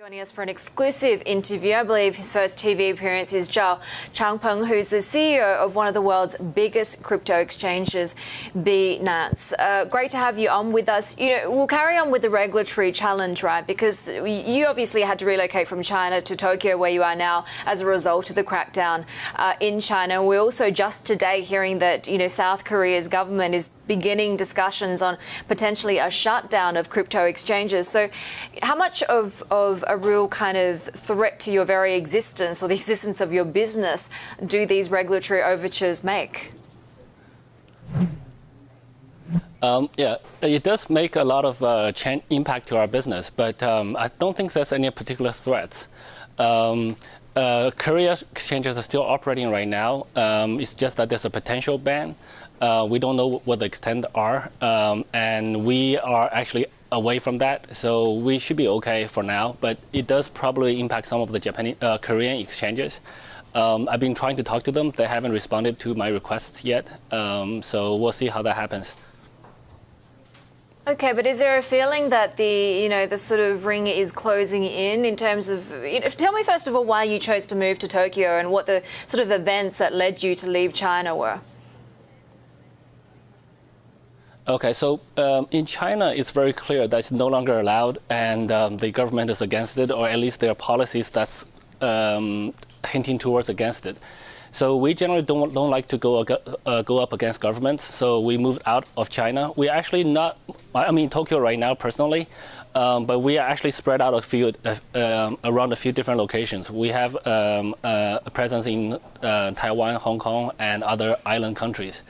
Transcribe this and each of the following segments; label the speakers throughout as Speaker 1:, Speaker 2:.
Speaker 1: Joining us for an exclusive interview, I believe his first TV appearance is Zhao Changpeng, who's the CEO of one of the world's biggest crypto exchanges, Binance. Great to have you on with us. We'll carry on with the regulatory challenge, right? Because you obviously had to relocate from China to Tokyo, where you are now, as a result of the crackdown in China. We're also just today hearing that, South Korea's government is beginning discussions on potentially a shutdown of crypto exchanges. So how much of a real kind of threat to your very existence or the existence of your business do these regulatory overtures make?
Speaker 2: It does make a lot of impact to our business, but I don't think there's any particular threats. Korea exchanges are still operating right now. It's just that there's a potential ban. We don't know what the extent are, and we are actually away from that, so we should be okay for now. But it does probably impact some of the Korean exchanges. I've been trying to talk to them. They haven't responded to my requests yet, so we'll see how that happens.
Speaker 1: Okay, but is there a feeling that the sort of ring is closing in terms of, tell me first of all why you chose to move to Tokyo and what the sort of events that led you to leave China were?
Speaker 2: Okay, so in China, it's very clear that it's no longer allowed, and the government is against it, or at least there are policies that's hinting towards against it. So we generally don't like to go up against governments. So we moved out of China. We actually Tokyo right now personally, but we are actually spread out around a few different locations. We have a presence in Taiwan, Hong Kong, and other island countries.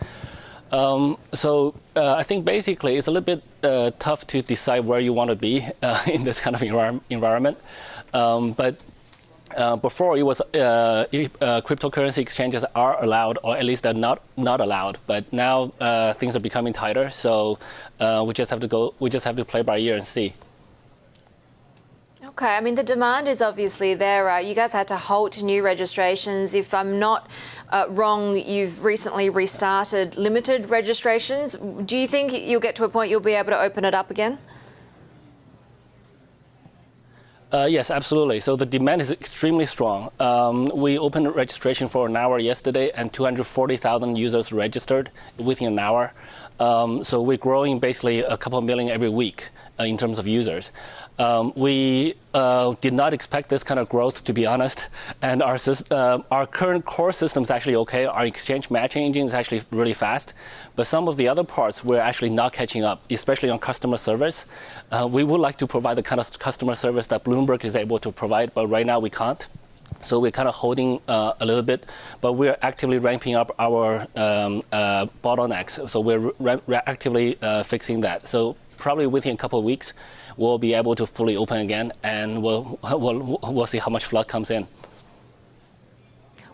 Speaker 2: So I think basically it's a little bit tough to decide where you want to be in this kind of environment. But before it was cryptocurrency exchanges are allowed, or at least they're not allowed. But now things are becoming tighter, so we just have to play by ear and see.
Speaker 1: Okay, I mean, the demand is obviously there, right? You guys had to halt new registrations. If I'm not wrong, you've recently restarted limited registrations. Do you think you'll get to a point you'll be able to open it up again?
Speaker 2: Yes, absolutely. So the demand is extremely strong. We opened registration for an hour yesterday, and 240,000 users registered within an hour. So we're growing basically a couple million every week in terms of users. We did not expect this kind of growth, to be honest. And our current core system is actually okay. Our exchange matching engine is actually really fast. But some of the other parts we're actually not catching up, especially on customer service. We would like to provide the kind of customer service that Bloomberg is able to provide, but right now we can't. So we're kind of holding a little bit, but we're actively ramping up our bottlenecks. So we're actively fixing that. So probably within a couple of weeks, we'll be able to fully open again, and we'll see how much flood comes in.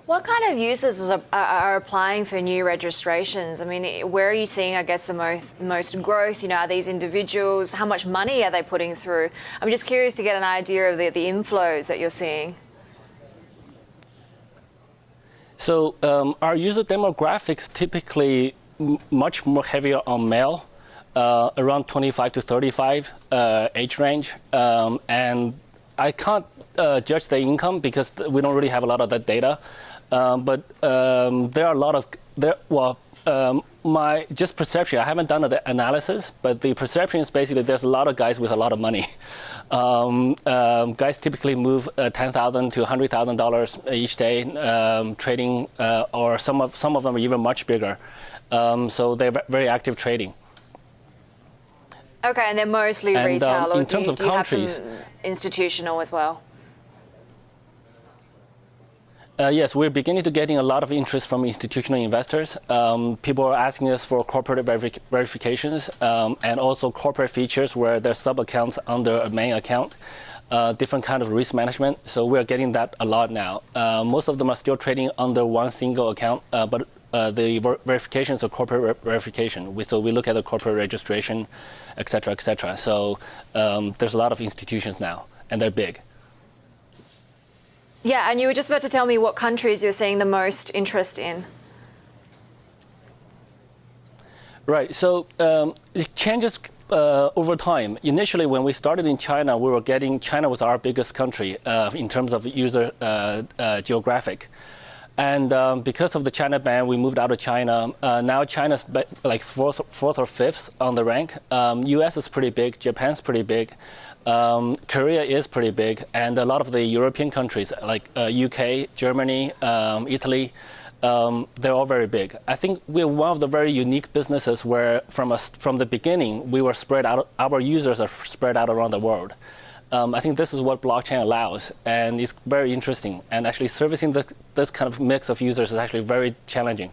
Speaker 1: What kind of users are applying for new registrations? I mean, where are you seeing, I guess, the most growth? Are these individuals? How much money are they putting through? I'm just curious to get an idea of the inflows that you're seeing. So
Speaker 2: our user demographics typically much more heavier on male. Around 25 to 35 age range, and I can't judge the income because we don't really have a lot of that data. But there are a lot of my just perception. I haven't done the analysis, but the perception is basically there's a lot of guys with a lot of money. Guys typically move $10,000 to $100,000 each day trading, or some of them are even much bigger. So they're very active trading.
Speaker 1: Okay, and they're mostly retail, or
Speaker 2: in terms of countries,
Speaker 1: have some institutional as well?
Speaker 2: Yes, we're beginning to getting a lot of interest from institutional investors. People are asking us for corporate verifications and also corporate features where there's sub-accounts under a main account, different kind of risk management. So we're getting that a lot now. Most of them are still trading under one single account, but the verifications are corporate verification. So we look at the corporate registration, et cetera, et cetera. So there's a lot of institutions now, and they're big.
Speaker 1: Yeah, and you were just about to tell me what countries you're seeing the most interest in.
Speaker 2: Right. So exchanges over time. Initially, when we started in China, China was our biggest country in terms of user geographic. And because of the China ban, we moved out of China. Now China's like fourth or fifth on the rank. US is pretty big. Japan's pretty big. Korea is pretty big. And a lot of the European countries like UK, Germany, Italy, they're all very big. I think we're one of the very unique businesses where from the beginning, we were spread out. Our users are spread out around the world. I think this is what blockchain allows, and it's very interesting. And actually servicing this kind of mix of users is actually very challenging.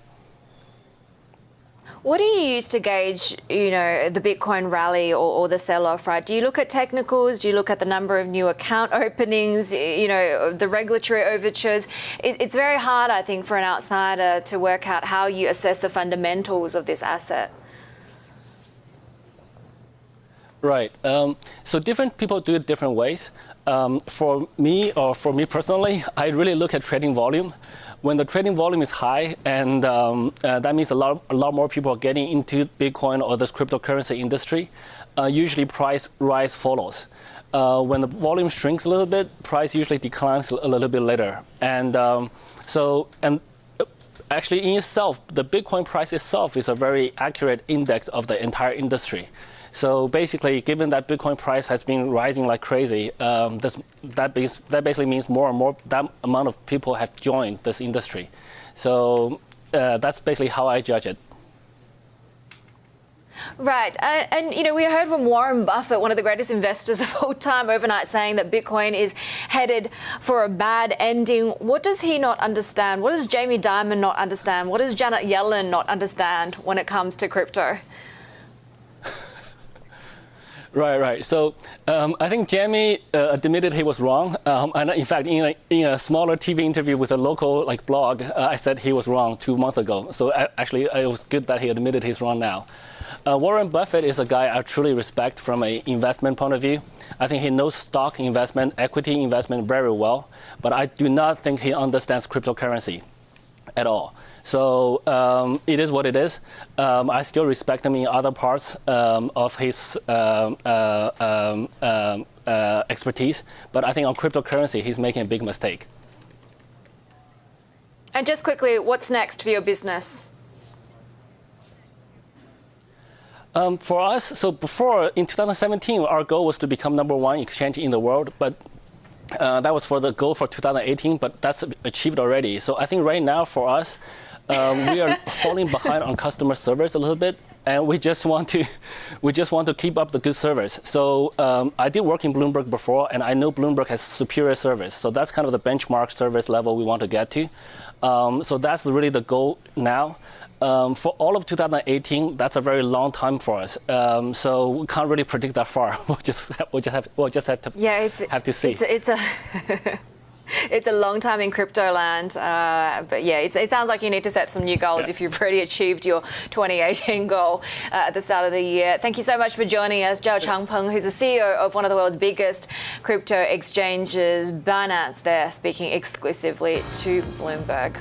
Speaker 1: What do you use to gauge, the Bitcoin rally or the sell-off, right? Do you look at technicals? Do you look at the number of new account openings, the regulatory overtures? It's very hard, I think, for an outsider to work out how you assess the fundamentals of this asset.
Speaker 2: Right. So different people do it different ways. For me personally, I really look at trading volume. When the trading volume is high, and that means a lot more people are getting into Bitcoin or this cryptocurrency industry, usually price rise follows. When the volume shrinks a little bit, price usually declines a little bit later. And actually in itself, the Bitcoin price itself is a very accurate index of the entire industry. So basically, given that Bitcoin price has been rising like crazy, that basically means more and more that amount of people have joined this industry. So that's basically how I judge it.
Speaker 1: Right. And we heard from Warren Buffett, one of the greatest investors of all time, overnight saying that Bitcoin is headed for a bad ending. What does he not understand? What does Jamie Dimon not understand? What does Janet Yellen not understand when it comes to crypto?
Speaker 2: Right. So I think Jamie admitted he was wrong. And in fact, in a smaller TV interview with a local blog, I said he was wrong 2 months ago. So actually, it was good that he admitted he's wrong now. Warren Buffett is a guy I truly respect from an investment point of view. I think he knows stock investment, equity investment very well. But I do not think he understands cryptocurrency at all. So it is what it is. I still respect him in other parts of his expertise, but I think on cryptocurrency, he's making a big mistake.
Speaker 1: And just quickly, what's next for your business?
Speaker 2: For us, so before, in 2017, our goal was to become #1 exchange in the world, but that was for the goal for 2018, but that's achieved already. So I think right now for us, we are falling behind on customer service a little bit, and we just want to keep up the good service. So I did work in Bloomberg before, and I know Bloomberg has superior service. So that's kind of the benchmark service level we want to get to. So that's really the goal now. For all of 2018, that's a very long time for us. So we can't really predict that far. We'll just have to see.
Speaker 1: It's a long time in crypto land, but yeah, it sounds like you need to set some new goals if you've already achieved your 2018 goal at the start of the year. Thank you so much for joining us, Zhao Changpeng, who's the CEO of one of the world's biggest crypto exchanges, Binance, there speaking exclusively to Bloomberg.